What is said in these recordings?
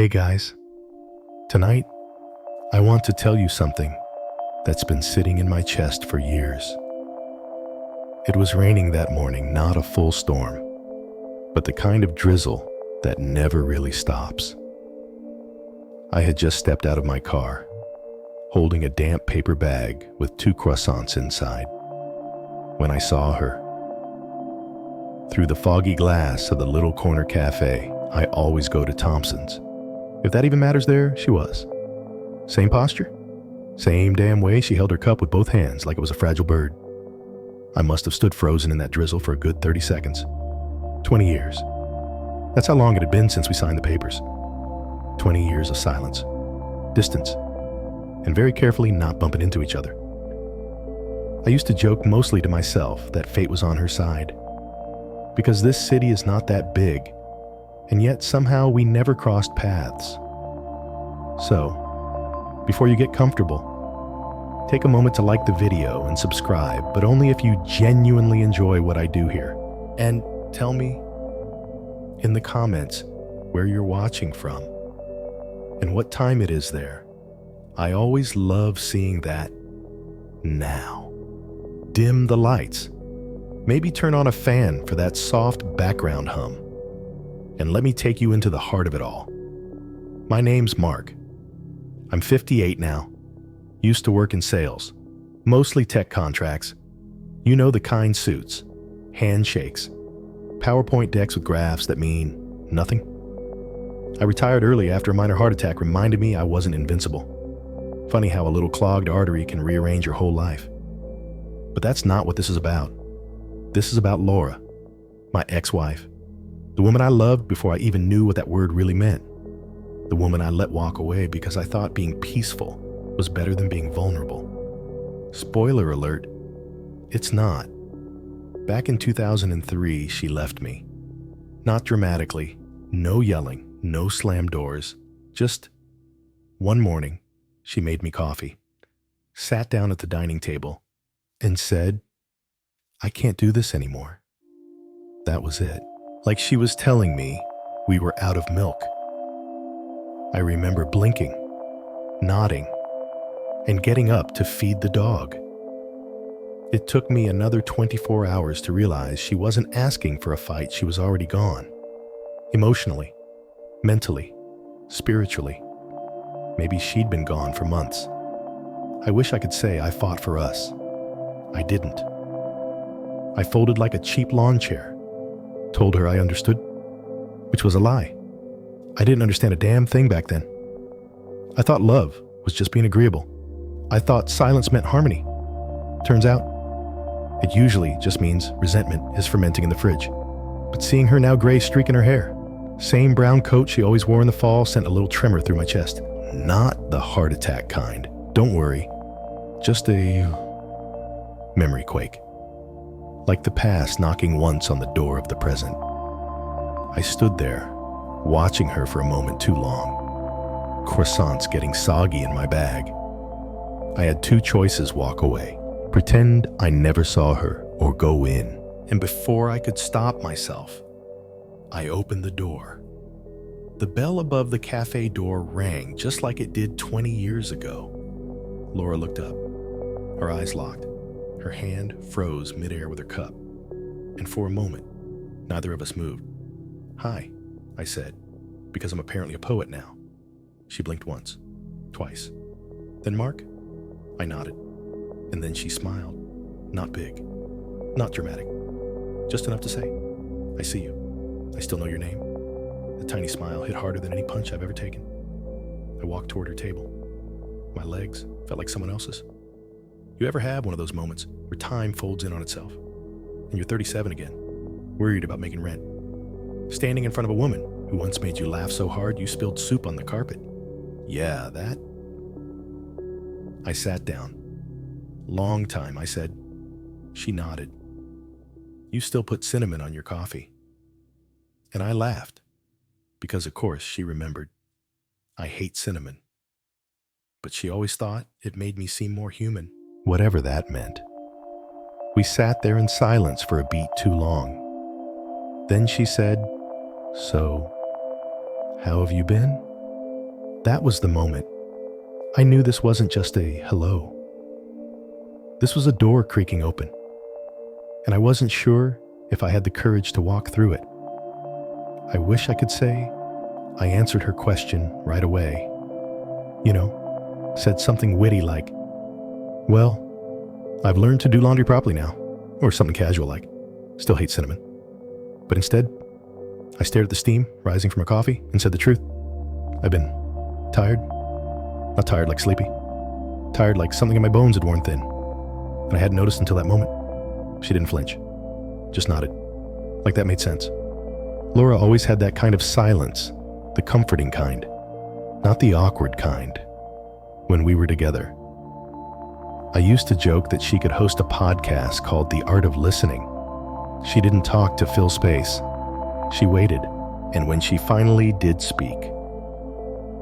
Hey guys, tonight I want to tell you something that's been sitting in my chest for years. It was raining that morning, not a full storm, but the kind of drizzle that never really stops. I had just stepped out of my car, holding a damp paper bag with 2 croissants inside, when I saw her. Through the foggy glass of the little corner cafe I always go to, Thompson's. If that even matters there, she was. Same posture, same damn way she held her cup with both hands like it was a fragile bird. I must have stood frozen in that drizzle for a good 30 seconds. 20 years. That's how long it had been since we signed the papers. 20 years of silence, distance, and very carefully not bumping into each other. I used to joke mostly to myself that fate was on her side, because this city is not that big, and yet somehow we never crossed paths. So, before you get comfortable, take a moment to like the video and subscribe, but only if you genuinely enjoy what I do here. And tell me in the comments where you're watching from and what time it is there. I always love seeing that now. Dim the lights. Maybe turn on a fan for that soft background hum. And let me take you into the heart of it all. My name's Mark. I'm 58 now. Used to work in sales, mostly tech contracts. You know the kind: suits, handshakes, PowerPoint decks with graphs that mean nothing. I retired early after a minor heart attack reminded me I wasn't invincible. Funny how a little clogged artery can rearrange your whole life. But that's not what this is about. This is about Laura, my ex-wife. The woman I loved before I even knew what that word really meant. The woman I let walk away because I thought being peaceful was better than being vulnerable. Spoiler alert, it's not. Back in 2003, she left me. Not dramatically, no yelling, no slam doors. Just one morning, she made me coffee, sat down at the dining table, and said, "I can't do this anymore." That was it. Like she was telling me we were out of milk. I remember blinking, nodding, and getting up to feed the dog. It took me another 24 hours to realize she wasn't asking for a fight, she was already gone. Emotionally, mentally, spiritually. Maybe she'd been gone for months. I wish I could say I fought for us. I didn't. I folded like a cheap lawn chair, told her I understood, which was a lie. I didn't understand a damn thing back then. I thought love was just being agreeable. I thought silence meant harmony. Turns out, it usually just means resentment is fermenting in the fridge. But seeing her now gray streak in her hair, same brown coat she always wore in the fall, sent a little tremor through my chest. Not the heart attack kind. Don't worry. Just a memory quake. Like the past knocking once on the door of the present. I stood there, watching her for a moment too long. Croissants getting soggy in my bag. I had 2 choices: walk away, pretend I never saw her, or go in. And before I could stop myself, I opened the door. The bell above the cafe door rang just like it did 20 years ago. Laura looked up, her eyes locked. Her hand froze midair with her cup, and for a moment, neither of us moved. "Hi," I said, because I'm apparently a poet now. She blinked once, twice. "Then Mark?" I nodded, and then she smiled. Not big, not dramatic, just enough to say, "I see you. I still know your name." The tiny smile hit harder than any punch I've ever taken. I walked toward her table. My legs felt like someone else's. You ever have one of those moments where time folds in on itself, and you're 37 again, worried about making rent, standing in front of a woman who once made you laugh so hard you spilled soup on the carpet? Yeah, that. I sat down. "Long time," I said. She nodded. "You still put cinnamon on your coffee." And I laughed, because of course she remembered. I hate cinnamon. But she always thought it made me seem more human. Whatever that meant. We sat there in silence for a beat too long. Then she said, "So, how have you been?" That was the moment. I knew this wasn't just a hello. This was a door creaking open, and I wasn't sure if I had the courage to walk through it. I wish I could say I answered her question right away. Said something witty like, well, I've learned to do laundry properly now, or something casual like, still hate cinnamon. But instead, I stared at the steam rising from her coffee and said the truth. I've been tired. Not tired like sleepy. Tired like something in my bones had worn thin. And I hadn't noticed until that moment. She didn't flinch. Just nodded. Like that made sense. Laura always had that kind of silence, the comforting kind, not the awkward kind, when we were together. I used to joke that she could host a podcast called The Art of Listening. She didn't talk to fill space. She waited, and when she finally did speak,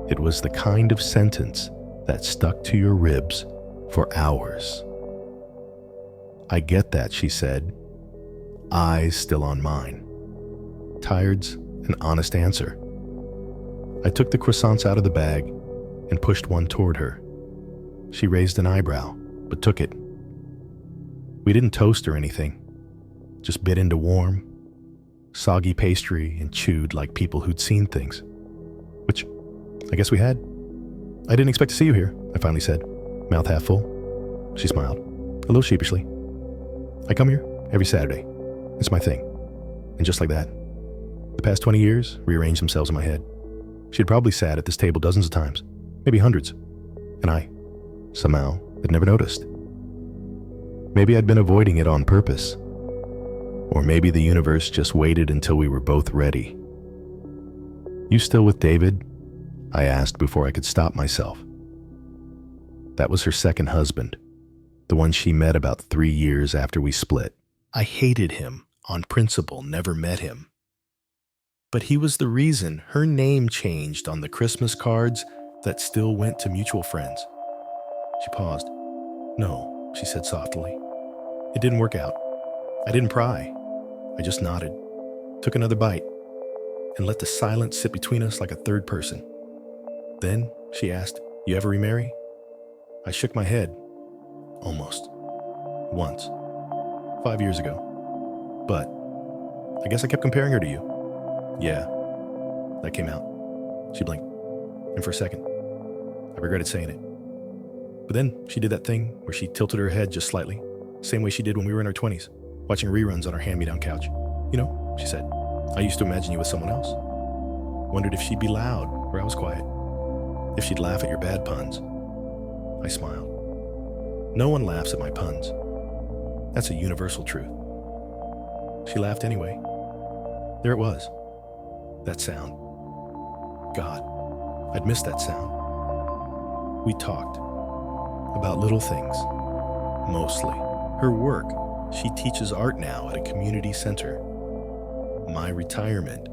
it was the kind of sentence that stuck to your ribs for hours. I get that, she said, eyes still on mine. Tired's an honest answer. I took the croissants out of the bag and pushed one toward her. She raised an eyebrow, but took it. We didn't toast or anything, just bit into warm, soggy pastry and chewed like people who'd seen things, which I guess we had. I didn't expect to see you here, I finally said, mouth half full. She smiled, a little sheepishly. I come here every Saturday. It's my thing. And just like that, the past 20 years rearranged themselves in my head. She had probably sat at this table dozens of times, maybe hundreds, and I, somehow, had never noticed. Maybe I'd been avoiding it on purpose. Or maybe the universe just waited until we were both ready. You still with David? I asked before I could stop myself. That was her second husband, the one she met about 3 years after we split. I hated him on principle, never met him. But he was the reason her name changed on the Christmas cards that still went to mutual friends. She paused. No, she said softly. It didn't work out. I didn't pry. I just nodded, took another bite, and let the silence sit between us like a third person. Then she asked, "You ever remarry?" I shook my head. Almost. Once. 5 years ago. But I guess I kept comparing her to you. Yeah. That came out. She blinked. And for a second, I regretted saying it. But then she did that thing where she tilted her head just slightly, same way she did when we were in our 20s, watching reruns on our hand-me-down couch. She said, I used to imagine you with someone else. Wondered if she'd be loud or I was quiet. If she'd laugh at your bad puns. I smiled. No one laughs at my puns. That's a universal truth. She laughed anyway. There it was. That sound. God, I'd missed that sound. We talked. About little things. Mostly. Her work. She teaches art now at a community center. My retirement.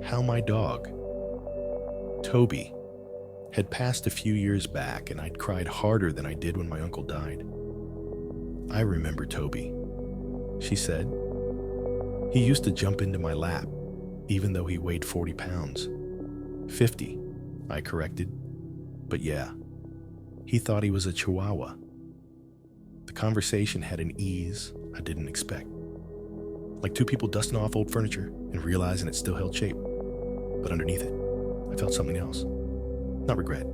How my dog, Toby, had passed a few years back, and I'd cried harder than I did when my uncle died. I remember Toby, she said. He used to jump into my lap, even though he weighed 40 pounds. 50, I corrected. But yeah, he thought he was a chihuahua. The conversation had an ease I didn't expect. Like two people dusting off old furniture and realizing it still held shape. But underneath it, I felt something else. Not regret.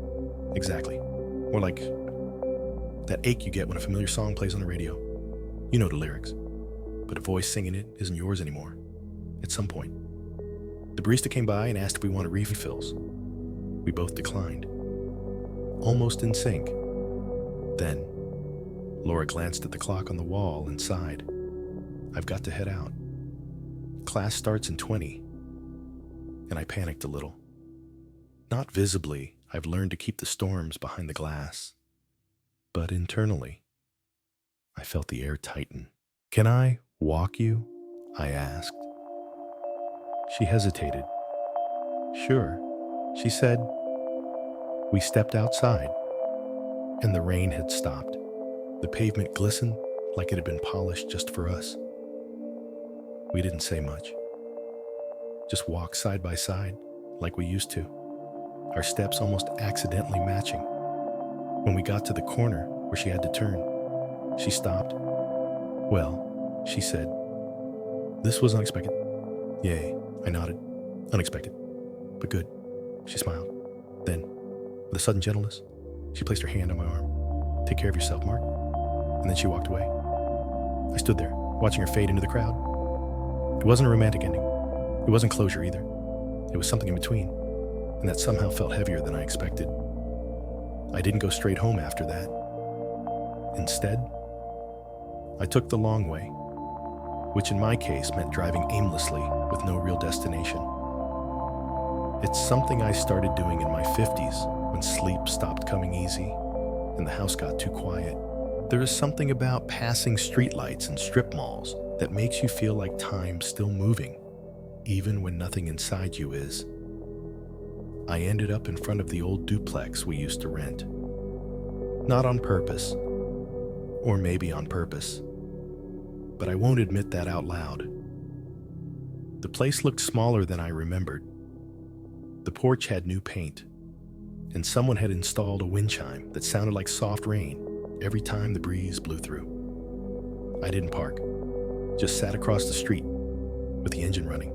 Exactly. More like that ache you get when a familiar song plays on the radio. You know the lyrics, but a voice singing it isn't yours anymore. At some point, the barista came by and asked if we wanted refills. We both declined. Almost in sync. Then, Laura glanced at the clock on the wall and sighed. I've got to head out. Class starts in 20. And I panicked a little. Not visibly, I've learned to keep the storms behind the glass. But internally, I felt the air tighten. Can I walk you? I asked. She hesitated. Sure, she said. We stepped outside, and the rain had stopped. The pavement glistened like it had been polished just for us. We didn't say much. Just walked side by side like we used to. our steps almost accidentally matching. When we got to the corner where she had to turn, she stopped. "Well," she said, "this was unexpected." "Yay," I nodded. "Unexpected, but good." She smiled. Then, with a sudden gentleness, she placed her hand on my arm. "Take care of yourself, Mark." And then she walked away. I stood there, watching her fade into the crowd. It wasn't a romantic ending. It wasn't closure either. It was something in between, and that somehow felt heavier than I expected. I didn't go straight home after that. Instead, I took the long way, which in my case meant driving aimlessly with no real destination. It's something I started doing in my 50s when sleep stopped coming easy and the house got too quiet. There is something about passing streetlights and strip malls that makes you feel like time's still moving, even when nothing inside you is. I ended up in front of the old duplex we used to rent. Not on purpose, or maybe on purpose, but I won't admit that out loud. The place looked smaller than I remembered. The porch had new paint, and someone had installed a wind chime that sounded like soft rain every time the breeze blew through. I didn't park, just sat across the street with the engine running,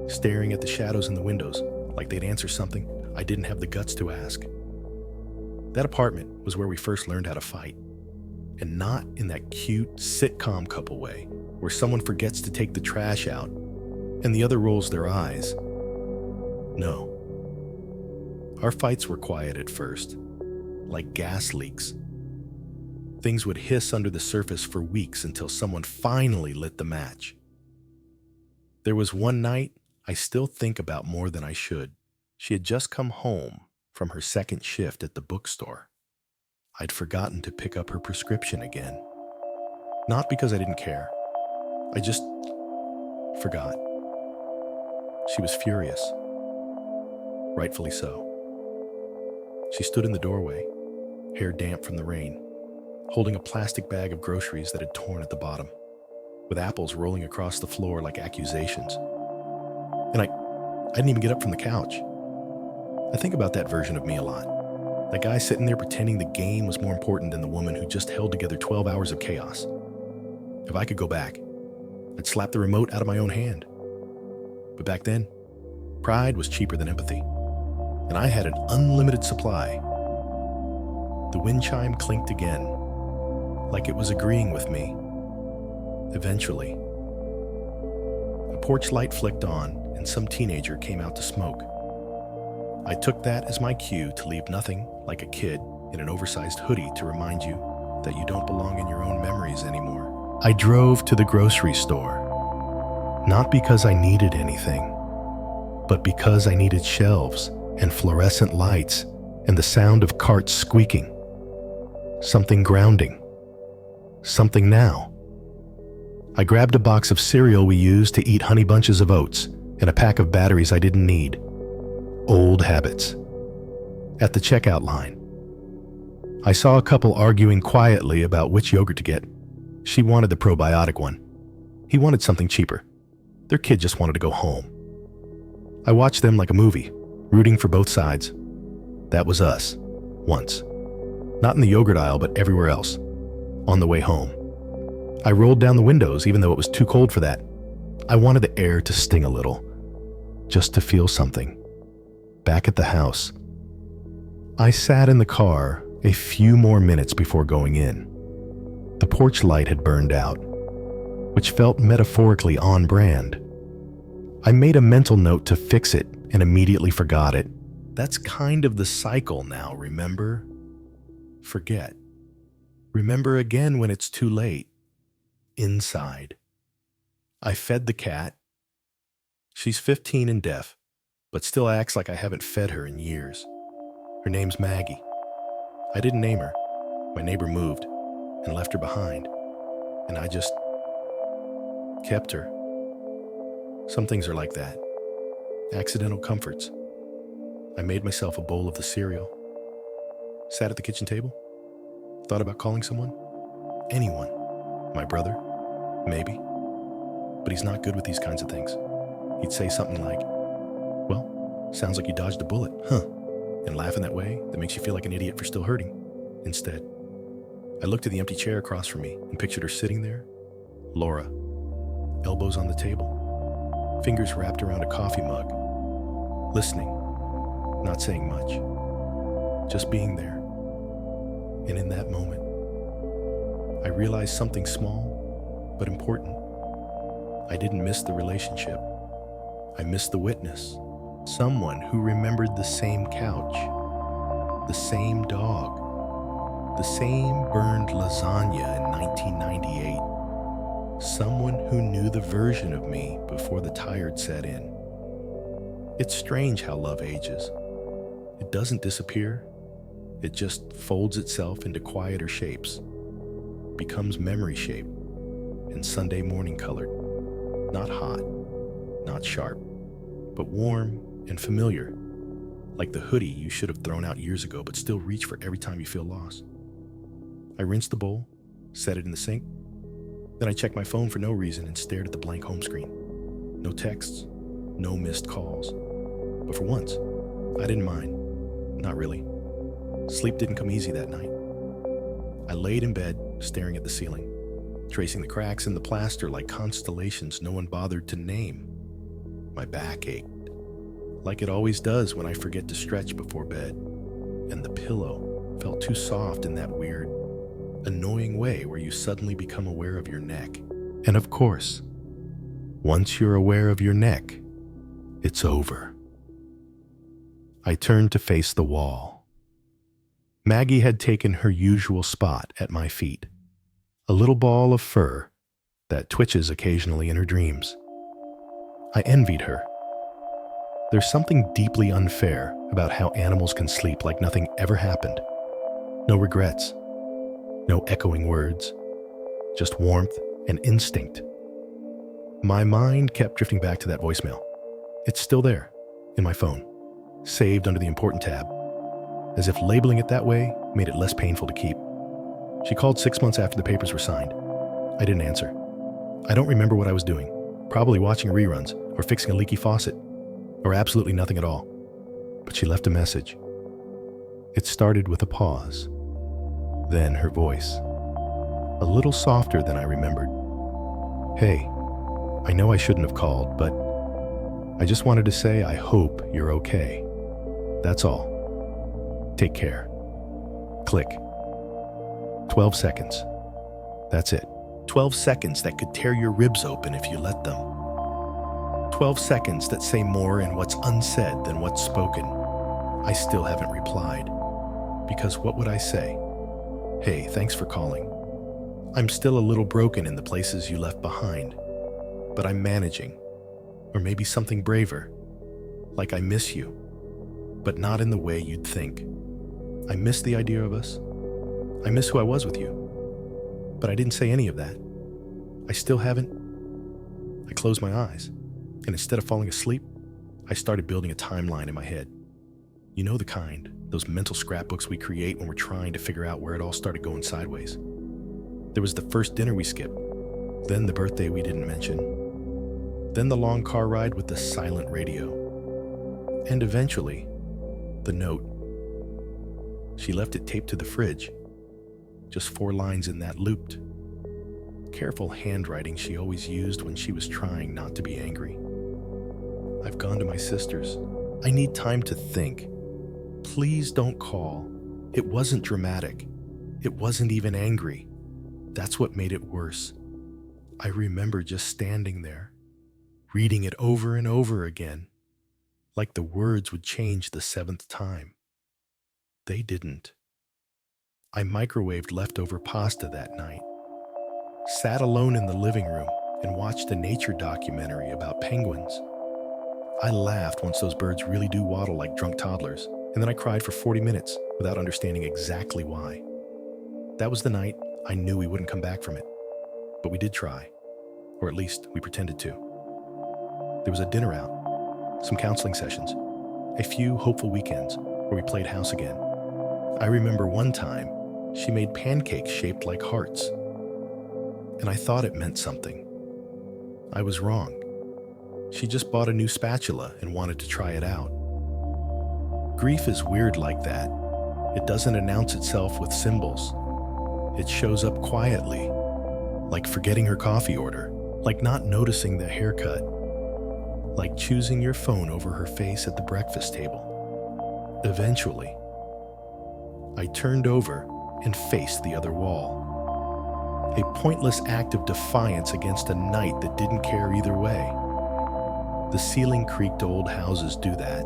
staring at the shadows in the windows like they'd answer something I didn't have the guts to ask. That apartment was where we first learned how to fight, and not in that cute sitcom couple way where someone forgets to take the trash out and the other rolls their eyes. No. Our fights were quiet at first, like gas leaks. Things would hiss under the surface for weeks until someone finally lit the match. There was one night I still think about more than I should. She had just come home from her second shift at the bookstore. I'd forgotten to pick up her prescription again. Not because I didn't care. I just forgot. She was furious. Rightfully so. She stood in the doorway, hair damp from the rain, holding a plastic bag of groceries that had torn at the bottom, with apples rolling across the floor like accusations. And I didn't even get up from the couch. I think about that version of me a lot. That guy sitting there pretending the game was more important than the woman who just held together 12 hours of chaos. If I could go back, I'd slap the remote out of my own hand. But back then, pride was cheaper than empathy, and I had an unlimited supply. The wind chime clinked again, like it was agreeing with me. Eventually, a porch light flicked on, and some teenager came out to smoke. I took that as my cue to leave nothing like a kid in an oversized hoodie to remind you that you don't belong in your own memories anymore. I drove to the grocery store, not because I needed anything, but because I needed shelves and fluorescent lights and the sound of carts squeaking. Something grounding. Something now. I grabbed a box of cereal we used to eat Honey Bunches of Oats and a pack of batteries I didn't need. Old habits. At the checkout line, I saw a couple arguing quietly about which yogurt to get. She wanted the probiotic one. He wanted something cheaper. Their kid just wanted to go home. I watched them like a movie, rooting for both sides. That was us, once. Not in the yogurt aisle, but everywhere else. On the way home, I rolled down the windows even though it was too cold for that. I wanted the air to sting a little, just to feel something. Back at the house, I sat in the car a few more minutes before going in. The porch light had burned out, which felt metaphorically on brand. I made a mental note to fix it and immediately forgot it. That's kind of the cycle now, remember? Forget. Remember again when it's too late. Inside. I fed the cat. She's 15 and deaf, but still acts like I haven't fed her in years. Her name's Maggie. I didn't name her. My neighbor moved and left her behind, and I just kept her. Some things are like that. Accidental comforts. I made myself a bowl of the cereal, sat at the kitchen table, thought about calling someone. Anyone. My brother, maybe. But he's not good with these kinds of things. He'd say something like, "Well, sounds like you dodged a bullet, huh?" and laugh in that way that makes you feel like an idiot for still hurting. Instead, I looked at the empty chair across from me and pictured her sitting there, Laura, elbows on the table, fingers wrapped around a coffee mug, listening, not saying much, just being there. And in that moment, I realized something small but important. I didn't miss the relationship. I missed the witness. Someone who remembered the same couch, the same dog, the same burned lasagna in 1998. Someone who knew the version of me before the tired set in. It's strange how love ages. It doesn't disappear. It just folds itself into quieter shapes, becomes memory shaped and Sunday morning colored. Not hot, not sharp, but warm and familiar, like the hoodie you should have thrown out years ago but still reach for every time you feel lost. I rinsed the bowl, set it in the sink, then I checked my phone for no reason and stared at the blank home screen. No texts, no missed calls. But for once, I didn't mind. Not really. Sleep didn't come easy that night. I laid in bed, staring at the ceiling, tracing the cracks in the plaster like constellations no one bothered to name. My back ached, like it always does when I forget to stretch before bed, and the pillow felt too soft in that weird, annoying way where you suddenly become aware of your neck. And of course, once you're aware of your neck, it's over. I turned to face the wall. Maggie had taken her usual spot at my feet, a little ball of fur that twitches occasionally in her dreams. I envied her. There's something deeply unfair about how animals can sleep like nothing ever happened. No regrets, no echoing words, just warmth and instinct. My mind kept drifting back to that voicemail. It's still there, in my phone, saved under the important tab, as if labeling it that way made it less painful to keep. She called 6 months after the papers were signed. I didn't answer. I don't remember what I was doing, probably watching reruns or fixing a leaky faucet, or absolutely nothing at all. But she left a message. It started with a pause, then her voice, a little softer than I remembered. Hey, I know I shouldn't have called, but I just wanted to say I hope you're okay. That's all. Take care. Click. 12 seconds. That's it. 12 seconds that could tear your ribs open if you let them. 12 seconds that say more in what's unsaid than what's spoken. I still haven't replied. Because what would I say? Hey, thanks for calling. I'm still a little broken in the places you left behind, but I'm managing. Or maybe something braver. Like I miss you, but not in the way you'd think. I miss the idea of us. I miss who I was with you. But I didn't say any of that. I still haven't. I closed my eyes, and instead of falling asleep, I started building a timeline in my head. You know the kind, those mental scrapbooks we create when we're trying to figure out where it all started going sideways. There was the first dinner we skipped, then the birthday we didn't mention, then the long car ride with the silent radio, and eventually, the note. She left it taped to the fridge, just 4 lines in that looped, careful handwriting she always used when she was trying not to be angry. I've gone to my sister's. I need time to think. Please don't call. It wasn't dramatic. It wasn't even angry. That's what made it worse. I remember just standing there, reading it over and over again, like the words would change the 7th time. They didn't. I microwaved leftover pasta that night, sat alone in the living room and watched a nature documentary about penguins. I laughed once those birds really do waddle like drunk toddlers, and then I cried for 40 minutes without understanding exactly why. That was the night I knew we wouldn't come back from it, but we did try, or at least we pretended to. There was a dinner out, some counseling sessions, a few hopeful weekends where we played house again. I remember one time she made pancakes shaped like hearts, and I thought it meant something. I was wrong. She just bought a new spatula and wanted to try it out. Grief is weird like that. It doesn't announce itself with symbols. It shows up quietly, like forgetting her coffee order, like not noticing the haircut, like choosing your phone over her face at the breakfast table. Eventually, I turned over and faced the other wall. A pointless act of defiance against a night that didn't care either way. The ceiling creaked old houses do that,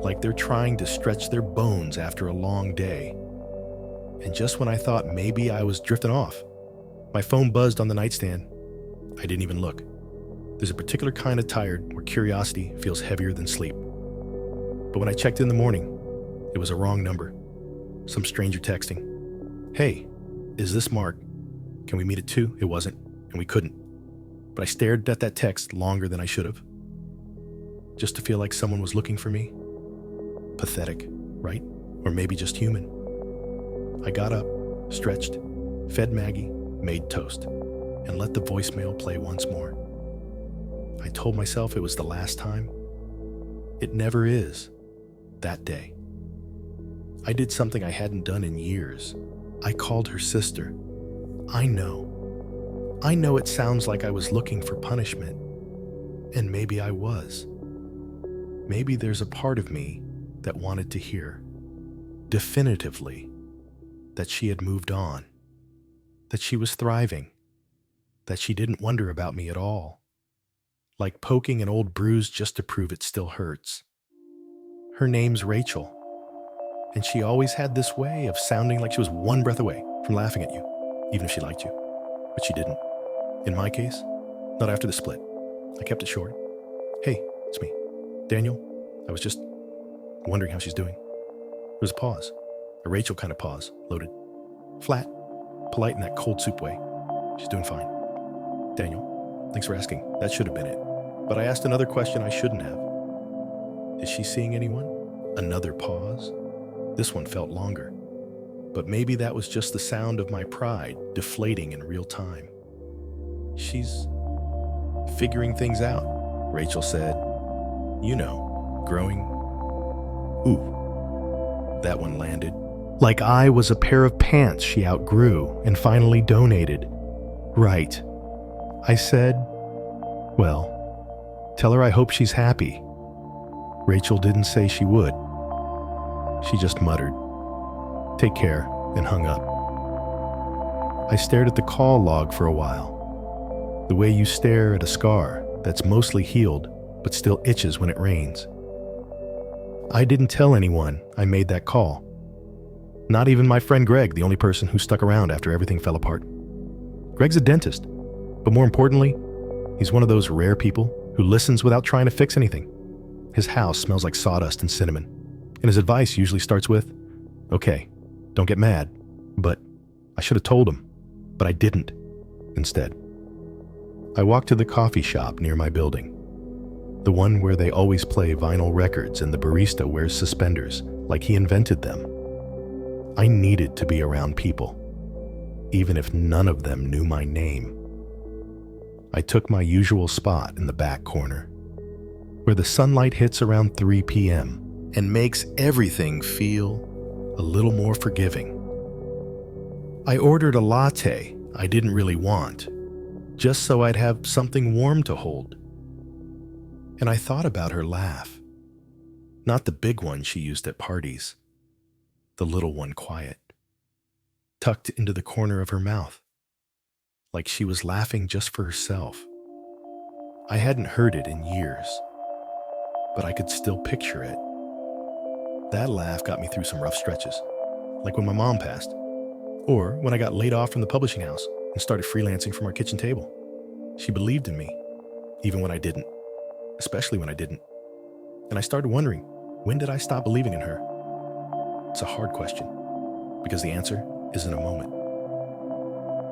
like they're trying to stretch their bones after a long day. And just when I thought maybe I was drifting off, my phone buzzed on the nightstand. I didn't even look. There's a particular kind of tired where curiosity feels heavier than sleep. But when I checked in the morning, it was a wrong number. Some stranger texting, "Hey, is this Mark? Can we meet at 2? It wasn't, and we couldn't. But I stared at that text longer than I should have. Just to feel like someone was looking for me. Pathetic, right? Or maybe just human. I got up, stretched, fed Maggie, made toast, and let the voicemail play once more. I told myself it was the last time. It never is. That day. I did something I hadn't done in years. I called her sister. I know it sounds like I was looking for punishment. And maybe I was. Maybe there's a part of me that wanted to hear, definitively, that she had moved on, that she was thriving, that she didn't wonder about me at all, like poking an old bruise just to prove it still hurts. Her name's Rachel, and she always had this way of sounding like she was one breath away from laughing at you, even if she liked you, but she didn't. In my case, not after the split. I kept it short. "Hey, it's me, Daniel. I was just wondering how she's doing." There was a pause, a Rachel kind of pause, loaded, flat, polite in that cold soup way. "She's doing fine. Daniel, thanks for asking. That should have been it. But I asked another question I shouldn't have. Is she seeing anyone?" Another pause. This one felt longer. But maybe that was just the sound of my pride deflating in real time. "She's figuring things out," Rachel said. "You know, growing." Ooh, that one landed. Like I was a pair of pants she outgrew and finally donated. "Right," I said. "Well, tell her I hope she's happy." Rachel didn't say she would. She just muttered, "Take care," and hung up. I stared at the call log for a while, the way you stare at a scar that's mostly healed but still itches when it rains. I didn't tell anyone I made that call. Not even my friend Greg, the only person who stuck around after everything fell apart. Greg's a dentist, but more importantly, he's one of those rare people who listens without trying to fix anything. His house smells like sawdust and cinnamon, and his advice usually starts with, "Okay, don't get mad, but I should have told him, but I didn't," instead. I walked to the coffee shop near my building, the one where they always play vinyl records and the barista wears suspenders like he invented them. I needed to be around people, even if none of them knew my name. I took my usual spot in the back corner, where the sunlight hits around 3 p.m. and makes everything feel a little more forgiving. I ordered a latte I didn't really want, just so I'd have something warm to hold. And I thought about her laugh. Not the big one she used at parties, the little one quiet, tucked into the corner of her mouth, like she was laughing just for herself. I hadn't heard it in years, but I could still picture it. That laugh got me through some rough stretches, like when my mom passed, or when I got laid off from the publishing house and started freelancing from our kitchen table. She believed in me, even when I didn't, especially when I didn't. And I started wondering, when did I stop believing in her? It's a hard question, because the answer isn't a moment.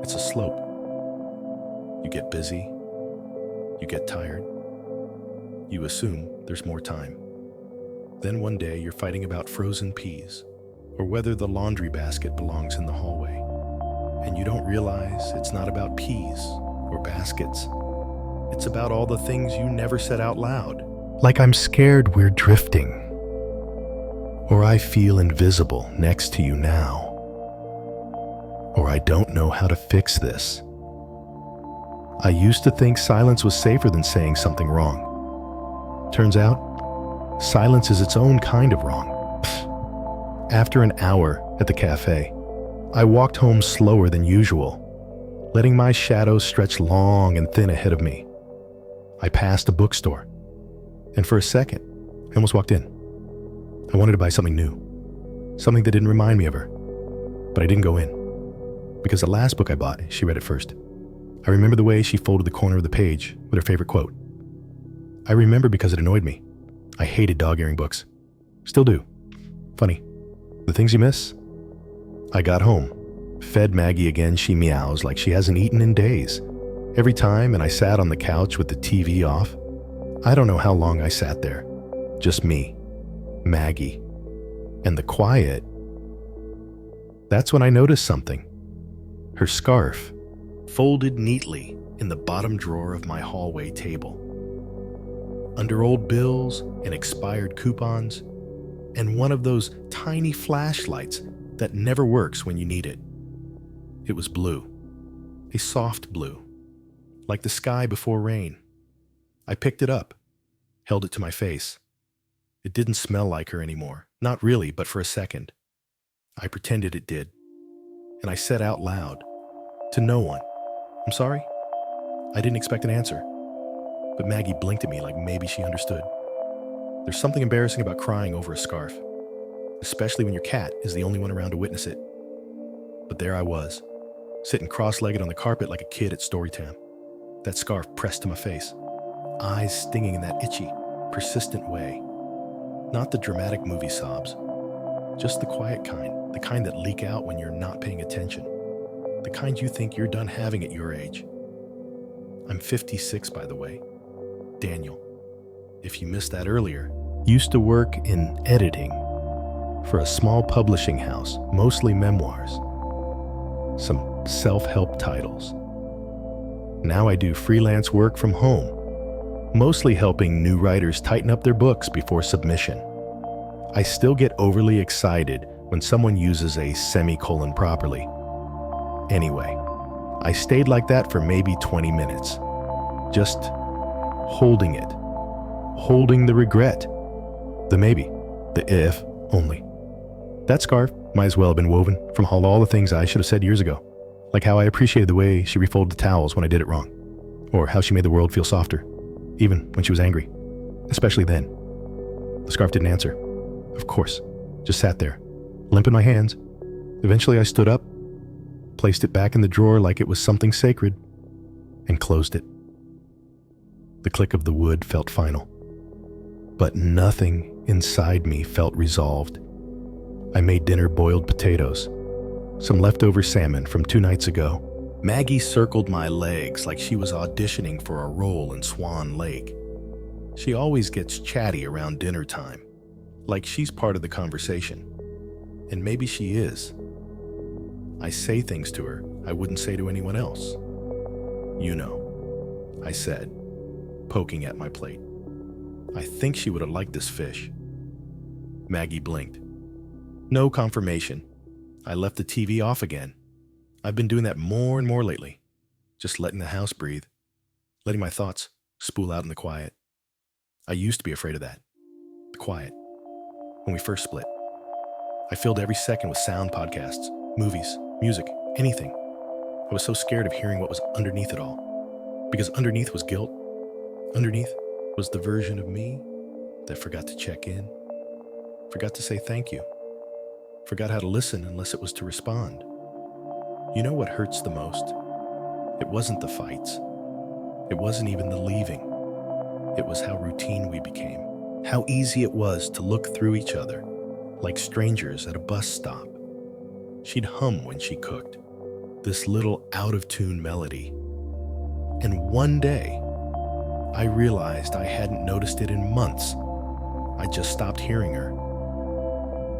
It's a slope. You get busy, you get tired, you assume there's more time. Then one day you're fighting about frozen peas, or whether the laundry basket belongs in the hallway. And you don't realize it's not about peas or baskets. It's about all the things you never said out loud. Like I'm scared we're drifting. or I feel invisible next to you now, or I don't know how to fix this. I used to think silence was safer than saying something wrong. Turns out, silence is its own kind of wrong. After an hour at the cafe, I walked home slower than usual, letting my shadows stretch long and thin ahead of me. I passed a bookstore, and for a second, I almost walked in. I wanted to buy something new, something that didn't remind me of her, but I didn't go in, because the last book I bought, she read it first. I remember the way she folded the corner of the page with her favorite quote. I remember because it annoyed me. I hated dog-earing books. Still do. Funny. The things you miss? I got home, fed Maggie again. She meows like she hasn't eaten in days. Every time, and I sat on the couch with the TV off. I don't know how long I sat there. Just me, Maggie, and the quiet. That's when I noticed something. Her scarf, folded neatly in the bottom drawer of my hallway table. Under old bills and expired coupons, and one of those tiny flashlights that never works when you need it. It was blue, a soft blue, like the sky before rain. I picked it up, held it to my face. It didn't smell like her anymore, not really, but for a second. I pretended it did, and I said out loud, to no one, "I'm sorry." I didn't expect an answer, but Maggie blinked at me like maybe she understood. There's something embarrassing about crying over a scarf, especially when your cat is the only one around to witness it. But there I was, sitting cross-legged on the carpet like a kid at story time, that scarf pressed to my face, eyes stinging in that itchy, persistent way. Not the dramatic movie sobs, just the quiet kind, the kind that leak out when you're not paying attention, the kind you think you're done having at your age. I'm 56, by the way. Daniel, if you missed that earlier, used to work in editing for a small publishing house, mostly memoirs, some self-help titles. Now I do freelance work from home, mostly helping new writers tighten up their books before submission. I still get overly excited when someone uses a semicolon properly. Anyway, I stayed like that for maybe 20 minutes, just holding it, holding the regret, the maybe, the if only. That scarf might as well have been woven from all the things I should have said years ago, like how I appreciated the way she refolded the towels when I did it wrong, or how she made the world feel softer, even when she was angry, especially then. The scarf didn't answer, of course, just sat there, limp in my hands. Eventually I stood up, placed it back in the drawer like it was something sacred, and closed it. The click of the wood felt final, but nothing inside me felt resolved. I made dinner boiled potatoes, some leftover salmon from 2 nights ago. Maggie circled my legs like she was auditioning for a role in Swan Lake. She always gets chatty around dinner time, like she's part of the conversation. And maybe she is. I say things to her I wouldn't say to anyone else. "You know," I said, poking at my plate. "I think she would have liked this fish." Maggie blinked. No confirmation. I left the TV off again. I've been doing that more and more lately, just letting the house breathe, letting my thoughts spool out in the quiet. I used to be afraid of that, the quiet, when we first split. I filled every second with sound podcasts, movies, music, anything. I was so scared of hearing what was underneath it all, because underneath was guilt. Underneath was the version of me that forgot to check in, forgot to say thank you, forgot how to listen unless it was to respond. You know what hurts the most? It wasn't the fights. It wasn't even the leaving. It was how routine we became, how easy it was to look through each other, like strangers at a bus stop. She'd hum when she cooked, this little out-of-tune melody. And one day, I realized I hadn't noticed it in months. I just stopped hearing her.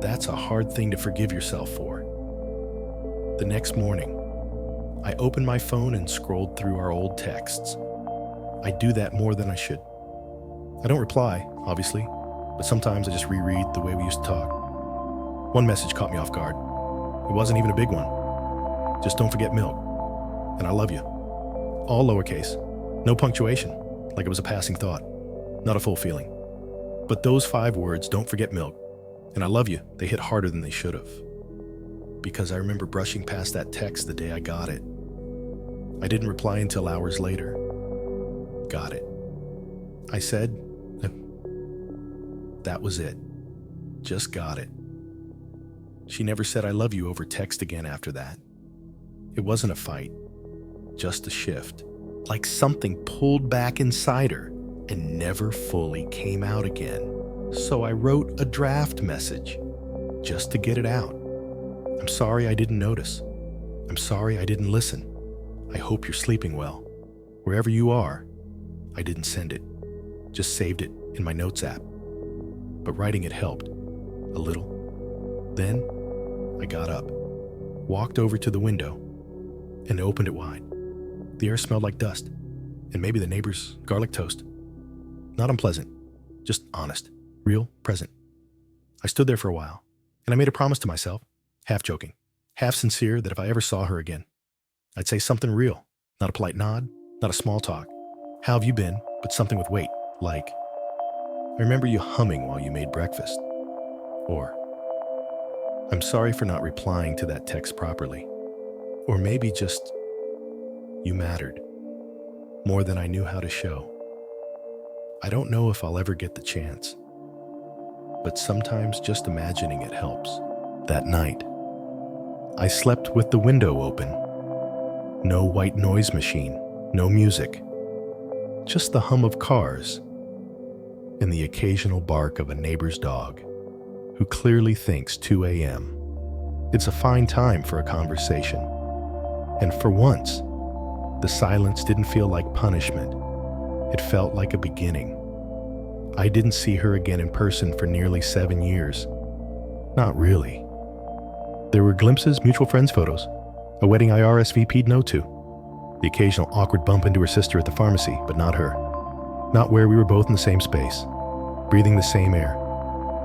That's a hard thing to forgive yourself for. The next morning, I opened my phone and scrolled through our old texts. I do that more than I should. I don't reply, obviously, but sometimes I just reread the way we used to talk. One message caught me off guard. It wasn't even a big one. Just don't forget milk. And I love you. All lowercase. No punctuation, like it was a passing thought. Not a full feeling. But those 5 words, don't forget milk, and I love you, they hit harder than they should have. Because I remember brushing past that text the day I got it. I didn't reply until hours later. Got it. I said, that was it. Just got it. She never said I love you over text again after that. It wasn't a fight, just a shift. Like something pulled back inside her and never fully came out again. So I wrote a draft message, just to get it out. I'm sorry I didn't notice. I'm sorry I didn't listen. I hope you're sleeping well. Wherever you are, I didn't send it. Just saved it in my notes app. But writing it helped, a little. Then, I got up, walked over to the window, and opened it wide. The air smelled like dust, and maybe the neighbor's garlic toast. Not unpleasant, just honest, real, present. I stood there for a while, and I made a promise to myself, half joking, half sincere, that if I ever saw her again, I'd say something real, not a polite nod, not a small talk. How have you been? But something with weight, like, I remember you humming while you made breakfast. Or, I'm sorry for not replying to that text properly. Or maybe just, you mattered, more than I knew how to show. I don't know if I'll ever get the chance, but sometimes just imagining it helps. That night, I slept with the window open. No white noise machine, no music, just the hum of cars and the occasional bark of a neighbor's dog who clearly thinks 2 a.m. It's a fine time for a conversation. And for once, the silence didn't feel like punishment. It felt like a beginning. I didn't see her again in person for nearly 7 years. Not really. There were glimpses, mutual friends photos, a wedding I RSVP'd no to, the occasional awkward bump into her sister at the pharmacy, but not her. Not where we were both in the same space, breathing the same air,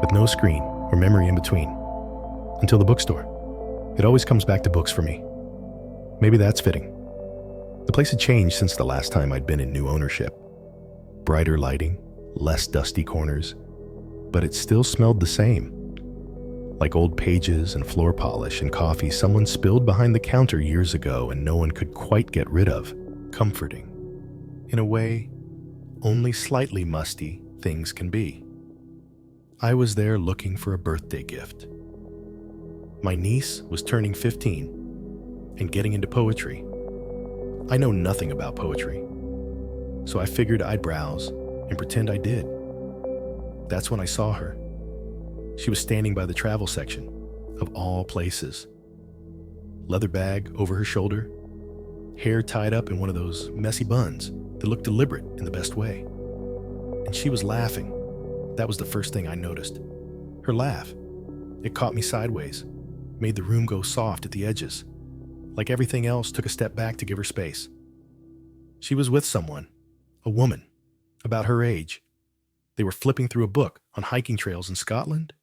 with no screen or memory in between. Until the bookstore. It always comes back to books for me. Maybe that's fitting. The place had changed since the last time I'd been in new ownership. Brighter lighting, less dusty corners, but it still smelled the same. Like old pages and floor polish and coffee someone spilled behind the counter years ago and no one could quite get rid of. Comforting. In a way, only slightly musty things can be. I was there looking for a birthday gift. My niece was turning 15 and getting into poetry. I know nothing about poetry, so I figured I'd browse and pretend I did. That's when I saw her. She was standing by the travel section, of all places. Leather bag over her shoulder, hair tied up in one of those messy buns that looked deliberate in the best way. And she was laughing. That was the first thing I noticed. Her laugh. It caught me sideways, made the room go soft at the edges. Like everything else, took a step back to give her space. She was with someone, a woman, about her age. They were flipping through a book on hiking trails in Scotland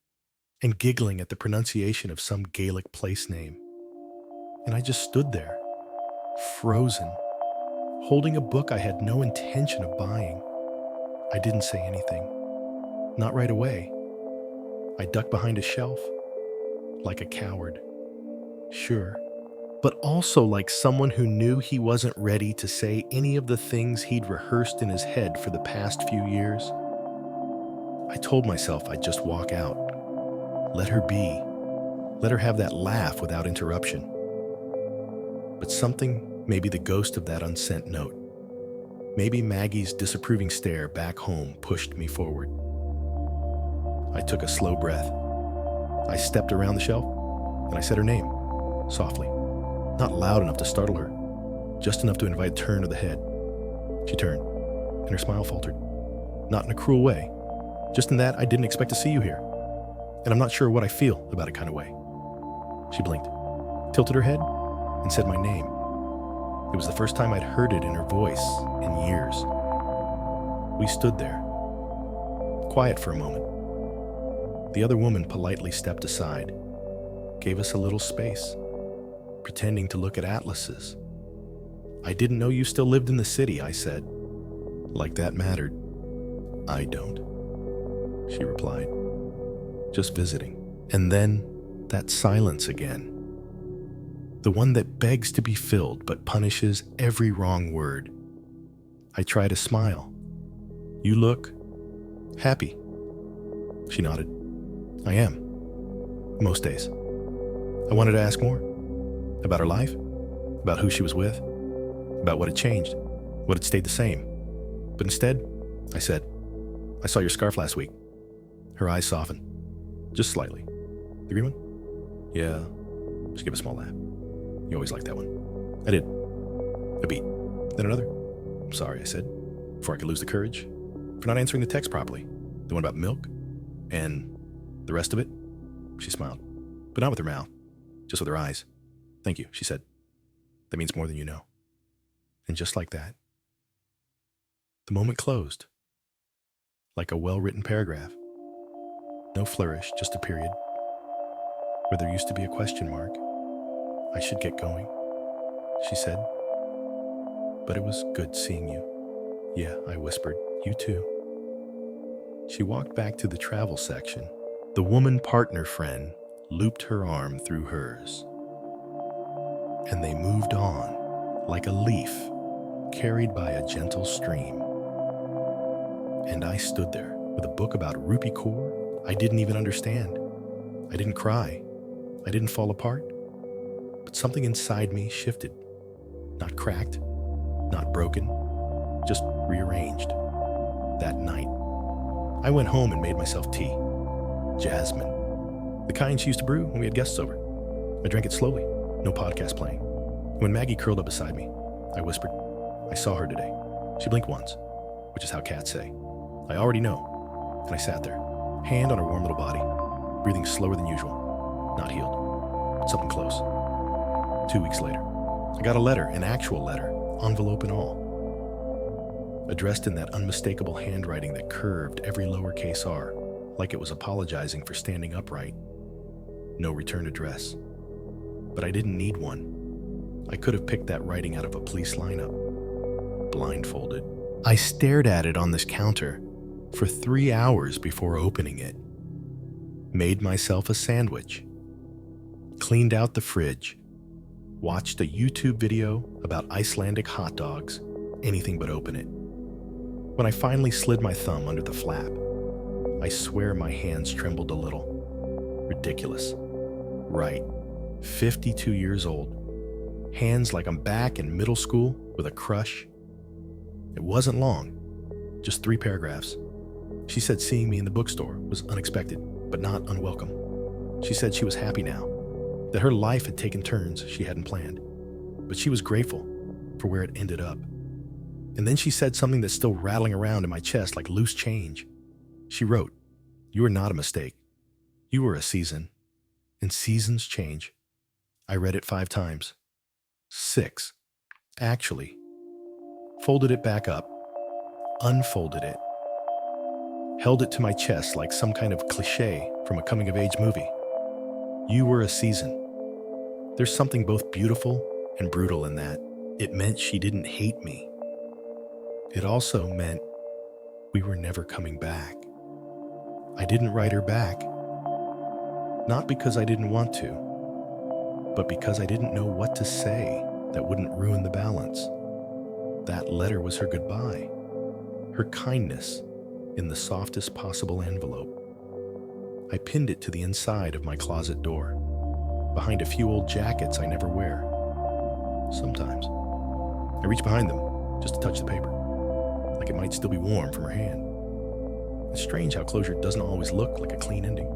and giggling at the pronunciation of some Gaelic place name. And I just stood there, frozen, holding a book I had no intention of buying. I didn't say anything. Not right away. I ducked behind a shelf, like a coward. Sure, but also like someone who knew he wasn't ready to say any of the things he'd rehearsed in his head for the past few years. I told myself I'd just walk out. Let her be. Let her have that laugh without interruption. But something, maybe the ghost of that unsent note, maybe Maggie's disapproving stare back home pushed me forward. I took a slow breath. I stepped around the shelf, and I said her name, softly. Not loud enough to startle her, just enough to invite a turn of the head. She turned, and her smile faltered. Not in a cruel way, just in that I didn't expect to see you here, and I'm not sure what I feel about it kind of way. She blinked, tilted her head, and said my name. It was the first time I'd heard it in her voice in years. We stood there, quiet for a moment. The other woman politely stepped aside, gave us a little space, pretending to look at atlases. "I didn't know you still lived in the city," I said. Like that mattered. "I don't," she replied. "Just visiting." And then that silence again. The one that begs to be filled but punishes every wrong word. I try to smile. "You look happy." She nodded. "I am. Most days." I wanted to ask more. About her life, about who she was with, about what had changed, what had stayed the same. But instead, I said, "I saw your scarf last week." Her eyes softened, just slightly. "The green one?" "Yeah." She gave a small laugh. "You always liked that one." I did. A beat. Then another. "I'm sorry," I said, before I could lose the courage, for not answering the text properly. The one about milk, and the rest of it. She smiled, but not with her mouth, just with her eyes. "Thank you," she said. "That means more than you know." And just like that, the moment closed, like a well-written paragraph. No flourish, just a period, where there used to be a question mark. "I should get going," she said. "But it was good seeing you." "Yeah," I whispered. "You too." She walked back to the travel section. The woman partner friend looped her arm through hers. And they moved on, like a leaf carried by a gentle stream. And I stood there with a book about rupee kaur I didn't even understand. I didn't cry. I didn't fall apart. But something inside me shifted. Not cracked, not broken, just rearranged. That night, I went home and made myself tea. Jasmine. The kind she used to brew when we had guests over. I drank it slowly, no podcast playing. When Maggie curled up beside me, I whispered, "I saw her today." She blinked once, which is how cats say. "I already know." And I sat there, hand on her warm little body, breathing slower than usual. Not healed, but something close. 2 weeks later, I got a letter, an actual letter, envelope and all. Addressed in that unmistakable handwriting that curved every lowercase r, like it was apologizing for standing upright. No return address. But I didn't need one. I could have picked that writing out of a police lineup. Blindfolded. I stared at it on this counter for 3 hours before opening it. Made myself a sandwich. Cleaned out the fridge. Watched a YouTube video about Icelandic hot dogs. Anything but open it. When I finally slid my thumb under the flap, I swear my hands trembled a little. Ridiculous. Right. 52 years old. Hands like I'm back in middle school with a crush. It wasn't long. Just 3 paragraphs. She said seeing me in the bookstore was unexpected, but not unwelcome. She said she was happy now, that her life had taken turns she hadn't planned, but she was grateful for where it ended up. And then she said something that's still rattling around in my chest like loose change. She wrote, "You are not a mistake. You were a season, and seasons change." I read it 5 times. 6, actually. Folded it back up, unfolded it, held it to my chest like some kind of cliche from a coming-of-age movie. You were a season. There's something both beautiful and brutal in that. It meant she didn't hate me. It also meant we were never coming back. I didn't write her back. Not because I didn't want to, but because I didn't know what to say that wouldn't ruin the balance. That letter was her goodbye, her kindness in the softest possible envelope. I pinned it to the inside of my closet door, behind a few old jackets I never wear. Sometimes. I reach behind them just to touch the paper, like it might still be warm from her hand. It's strange how closure doesn't always look like a clean ending.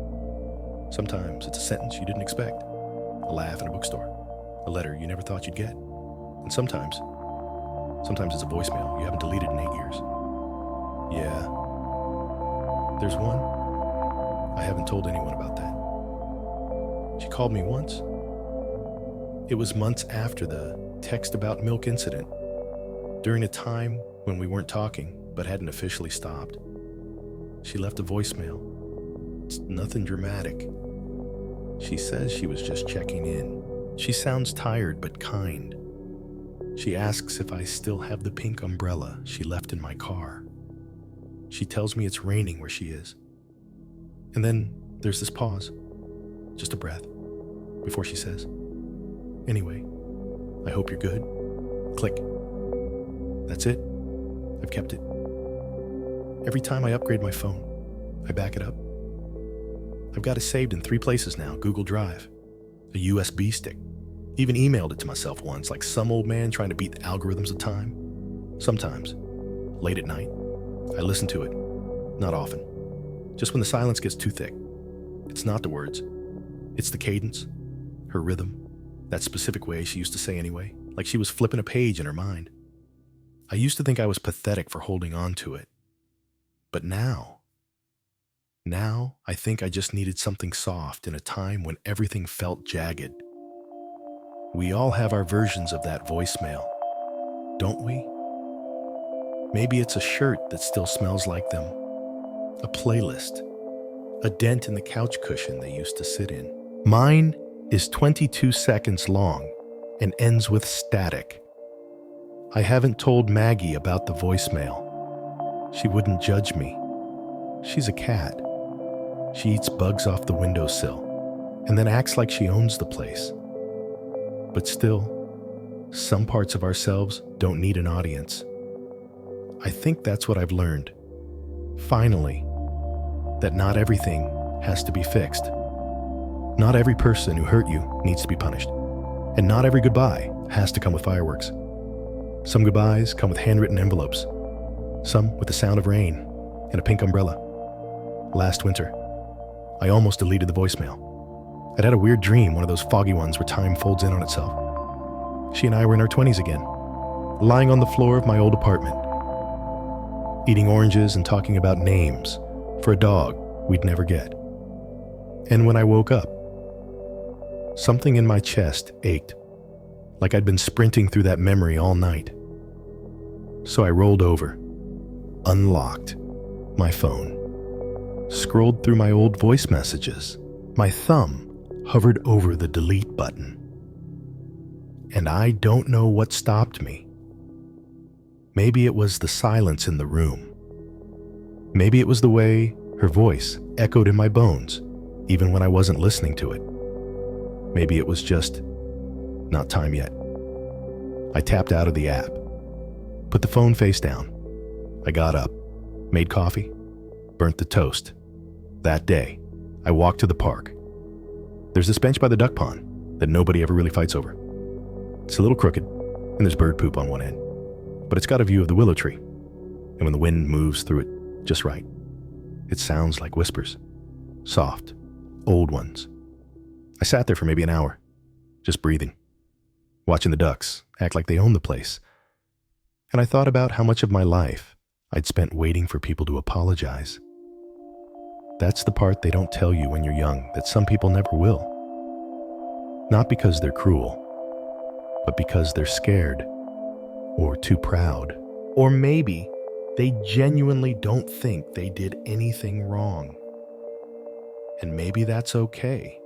Sometimes it's a sentence you didn't expect, a laugh in a bookstore, a letter you never thought you'd get. And sometimes it's a voicemail you haven't deleted in 8 years. Yeah. There's one. I haven't told anyone about that. She called me once. It was months after the text about milk incident, during a time when we weren't talking but hadn't officially stopped. She left a voicemail. It's nothing dramatic. She says she was just checking in. She sounds tired but kind. She asks if I still have the pink umbrella she left in my car. She tells me it's raining where she is. And then there's this pause, just a breath, before she says, "Anyway, I hope you're good." Click. That's it. I've kept it. Every time I upgrade my phone, I back it up. I've got it saved in 3 places now: Google Drive, a USB stick. Even emailed it to myself once, like some old man trying to beat the algorithms of time. Sometimes, late at night, I listen to it. Not often. Just when the silence gets too thick. It's not the words. It's the cadence, her rhythm, that specific way she used to say anyway, like she was flipping a page in her mind. I used to think I was pathetic for holding on to it. But now I think I just needed something soft in a time when everything felt jagged. We all have our versions of that voicemail, don't we? Maybe it's a shirt that still smells like them, a playlist, a dent in the couch cushion they used to sit in. Mine is 22 seconds long and ends with static. I haven't told Maggie about the voicemail. She wouldn't judge me. She's a cat. She eats bugs off the windowsill and then acts like she owns the place. But still, some parts of ourselves don't need an audience. I think that's what I've learned, finally, that not everything has to be fixed. Not every person who hurt you needs to be punished, and not every goodbye has to come with fireworks. Some goodbyes come with handwritten envelopes, some with the sound of rain and a pink umbrella. Last winter, I almost deleted the voicemail. I'd had a weird dream, one of those foggy ones where time folds in on itself. She and I were in our 20s again, lying on the floor of my old apartment, eating oranges and talking about names for a dog we'd never get. And when I woke up, something in my chest ached, like I'd been sprinting through that memory all night. So I rolled over, unlocked my phone, scrolled through my old voice messages. My thumb hovered over the delete button. And I don't know what stopped me. Maybe it was the silence in the room. Maybe it was the way her voice echoed in my bones, even when I wasn't listening to it. Maybe it was just not time yet. I tapped out of the app, put the phone face down. I got up, made coffee, burnt the toast. That day, I walked to the park. There's this bench by the duck pond that nobody ever really fights over. It's a little crooked, and there's bird poop on one end, but it's got a view of the willow tree, and when the wind moves through it just right, it sounds like whispers, soft, old ones. I sat there for maybe an hour, just breathing, watching the ducks act like they own the place, and I thought about how much of my life I'd spent waiting for people to apologize. That's the part they don't tell you when you're young, that some people never will. Not because they're cruel, but because they're scared, or too proud, or maybe they genuinely don't think they did anything wrong. And maybe that's okay.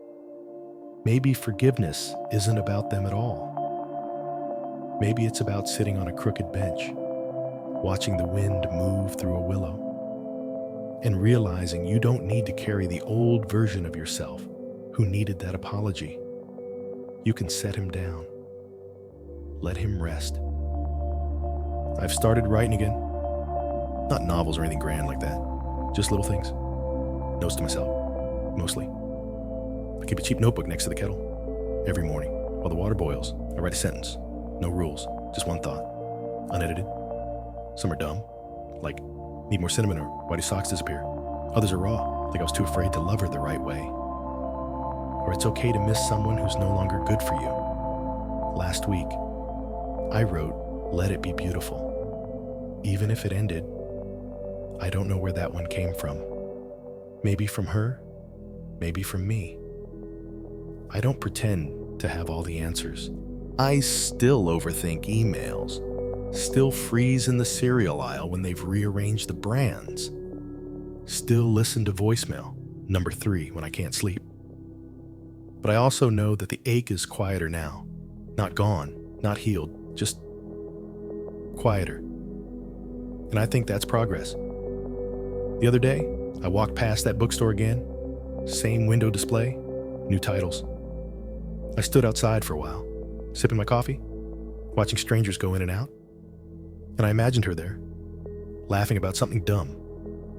Maybe forgiveness isn't about them at all. Maybe it's about sitting on a crooked bench, watching the wind move through a willow, and realizing you don't need to carry the old version of yourself who needed that apology. You can set him down. Let him rest. I've started writing again. Not novels or anything grand like that. Just little things. Notes to myself, mostly. I keep a cheap notebook next to the kettle. Every morning, while the water boils, I write a sentence. No rules, just one thought. Unedited. Some are dumb, like, need more cinnamon, or why do socks disappear? Others are raw, like I was too afraid to love her the right way. Or it's okay to miss someone who's no longer good for you. Last week, I wrote, "Let it be beautiful." Even if it ended, I don't know where that one came from. Maybe from her, maybe from me. I don't pretend to have all the answers. I still overthink emails, still freeze in the cereal aisle when they've rearranged the brands, still listen to voicemail number 3 when I can't sleep. But I also know that the ache is quieter now. Not gone, not healed, just quieter. And I think that's progress. The other day, I walked past that bookstore again. Same window display, new titles. I stood outside for a while, sipping my coffee, watching strangers go in and out. And I imagined her there, laughing about something dumb,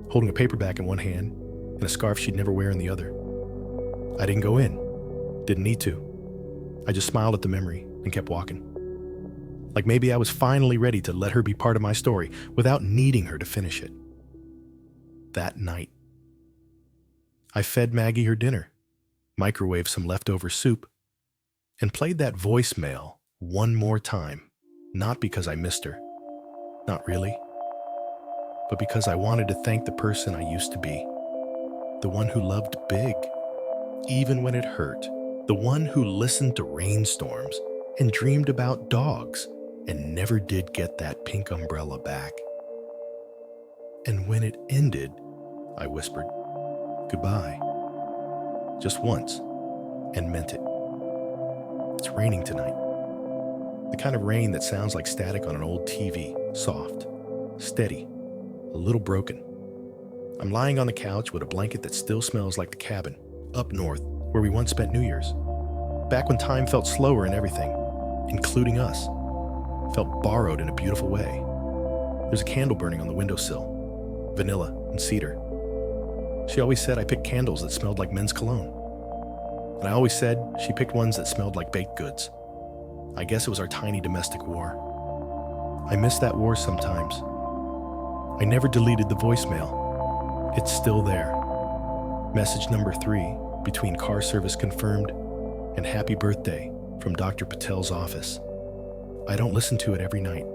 holding a paperback in one hand and a scarf she'd never wear in the other. I didn't go in. Didn't need to. I just smiled at the memory and kept walking. Like maybe I was finally ready to let her be part of my story without needing her to finish it. That night, I fed Maggie her dinner, microwaved some leftover soup, and played that voicemail one more time, not because I missed her, not really, but because I wanted to thank the person I used to be, the one who loved big, even when it hurt, the one who listened to rainstorms and dreamed about dogs and never did get that pink umbrella back. And when it ended, I whispered, "Goodbye," just once, and meant it. It's raining tonight. The kind of rain that sounds like static on an old TV, soft, steady, a little broken. I'm lying on the couch with a blanket that still smells like the cabin, up north, where we once spent New Year's. Back when time felt slower and everything, including us, felt borrowed in a beautiful way. There's a candle burning on the windowsill, vanilla and cedar. She always said I picked candles that smelled like men's cologne. And I always said she picked ones that smelled like baked goods. I guess it was our tiny domestic war. I miss that war sometimes. I never deleted the voicemail. It's still there. Message number 3, between car service confirmed and happy birthday from Dr. Patel's office. I don't listen to it every night.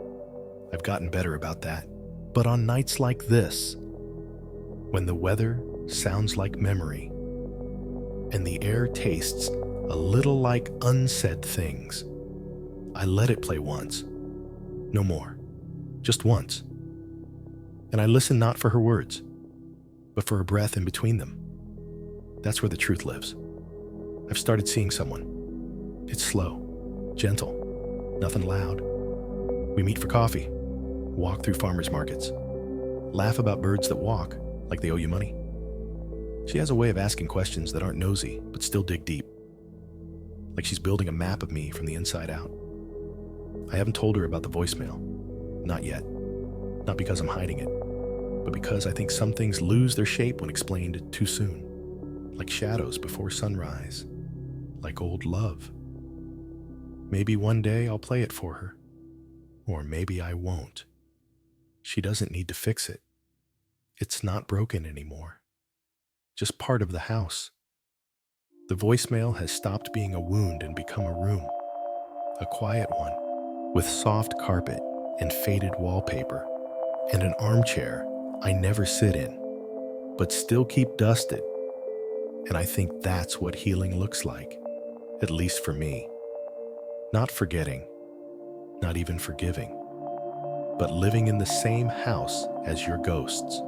I've gotten better about that. But on nights like this, when the weather sounds like memory and the air tastes a little like unsaid things, I let it play once. No more. Just once. And I listen not for her words, but for a breath in between them. That's where the truth lives. I've started seeing someone. It's slow, gentle, nothing loud. We meet for coffee, walk through farmers markets, laugh about birds that walk like they owe you money. She has a way of asking questions that aren't nosy, but still dig deep. Like she's building a map of me from the inside out. I haven't told her about the voicemail. Not yet. Not because I'm hiding it, but because I think some things lose their shape when explained too soon. Like shadows before sunrise. Like old love. Maybe one day I'll play it for her. Or maybe I won't. She doesn't need to fix it. It's not broken anymore. Just part of the house. The voicemail has stopped being a wound and become a room. A quiet one, with soft carpet and faded wallpaper, and an armchair I never sit in, but still keep dusted. And I think that's what healing looks like, at least for me. Not forgetting, not even forgiving, but living in the same house as your ghosts,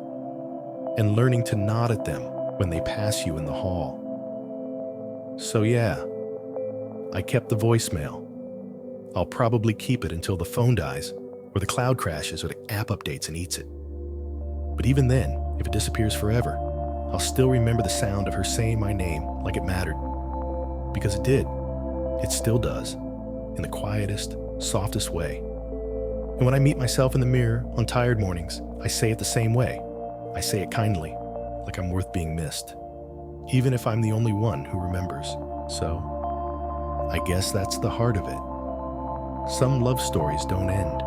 and learning to nod at them when they pass you in the hall. So yeah, I kept the voicemail. I'll probably keep it until the phone dies, or the cloud crashes, or the app updates and eats it. But even then, if it disappears forever, I'll still remember the sound of her saying my name like it mattered. Because it did. It still does. In the quietest, softest way. And when I meet myself in the mirror on tired mornings, I say it the same way. I say it kindly, like I'm worth being missed. Even if I'm the only one who remembers. So, I guess that's the heart of it. Some love stories don't end.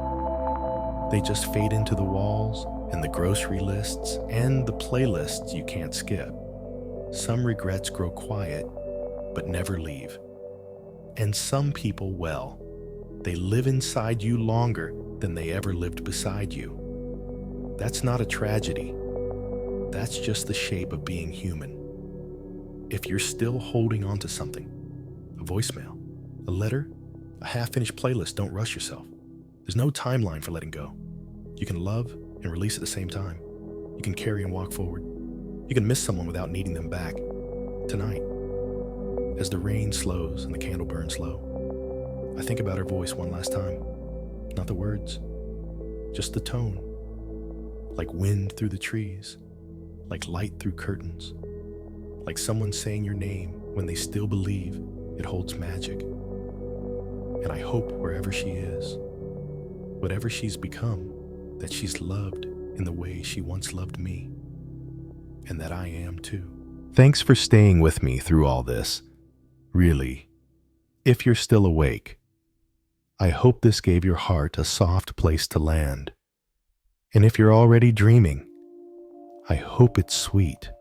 They just fade into the walls and the grocery lists and the playlists you can't skip. Some regrets grow quiet, but never leave. And some people, well, they live inside you longer than they ever lived beside you. That's not a tragedy. That's just the shape of being human. If you're still holding on to something, a voicemail, a letter, a half-finished playlist, don't rush yourself. There's no timeline for letting go. You can love and release at the same time. You can carry and walk forward. You can miss someone without needing them back. Tonight. As the rain slows and the candle burns low, I think about her voice one last time. Not the words, just the tone. Like wind through the trees, like light through curtains, like someone saying your name when they still believe it holds magic. And I hope wherever she is, whatever she's become, that she's loved in the way she once loved me, and that I am too. Thanks for staying with me through all this. Really, if you're still awake, I hope this gave your heart a soft place to land. And if you're already dreaming, I hope it's sweet